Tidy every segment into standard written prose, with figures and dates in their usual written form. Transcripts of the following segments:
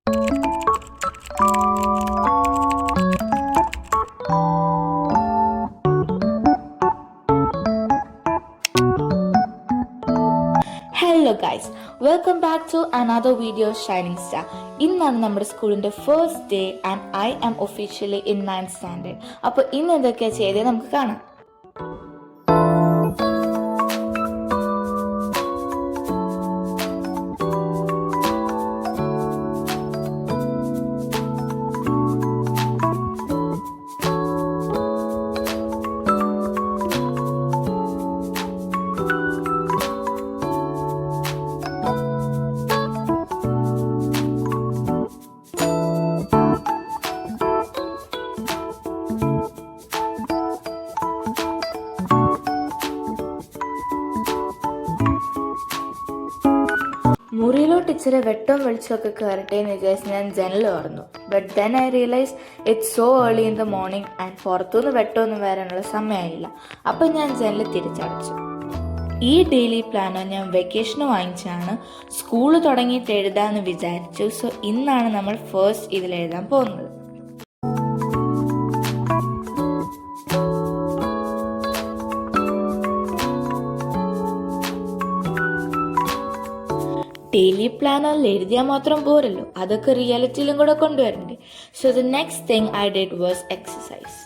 Hello guys, welcome back to another video shining star. ഇന്നാണ് നമ്മുടെ സ്കൂളിൻ്റെ first day and I am officially in 9th standard. അപ്പോൾ ഇന്ന് എന്തൊക്കെയാണ് ചെയ്തത് നമുക്ക് കാണാം. മുറിയിലോട്ട് ഇച്ചിരി വെട്ടവും വെളിച്ചമൊക്കെ കയറട്ടെ എന്ന് വിചാരിച്ച് ഞാൻ ജനൽ തുറന്നു. But then I realise it's so early in the morning and പുറത്തുനിന്ന് വെട്ടമൊന്നും വരാനുള്ള സമയമായില്ല. അപ്പം ഞാൻ ജനൽ തിരിച്ചടച്ചു. ഈ ഡെയിലി പ്ലാനർ ഞാൻ വെക്കേഷന് വാങ്ങിച്ചാണ്. സ്കൂൾ തുടങ്ങിയിട്ട് എഴുതാമെന്ന് വിചാരിച്ചു. സോ ഇന്നാണ് നമ്മൾ ഫസ്റ്റ് ഇതിൽ എഴുതാൻ പോകുന്നത്. ഡെയിലി പ്ലാനറിൽ എഴുതിയാൽ മാത്രം പോരല്ലോ, അതൊക്കെ റിയാലിറ്റിയിലും കൂടെ കൊണ്ടുവരണ്ടേ. So the next thing I did was exercise.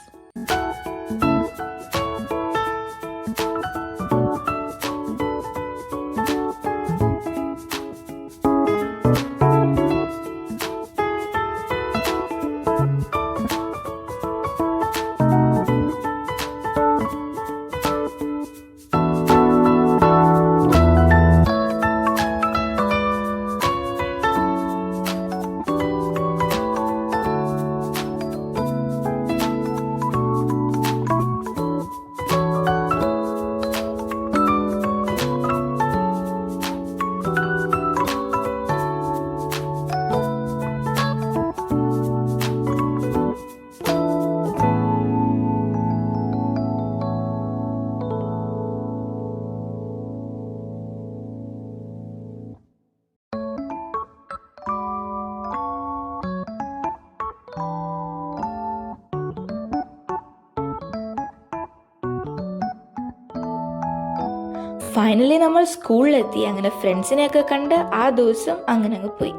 Finally നമ്മൾ സ്കൂളിലെത്തി. അങ്ങനെ ഫ്രണ്ട്സിനെയൊക്കെ കണ്ട് ആ ദിവസം അങ്ങനെ അങ്ങ് പോയി.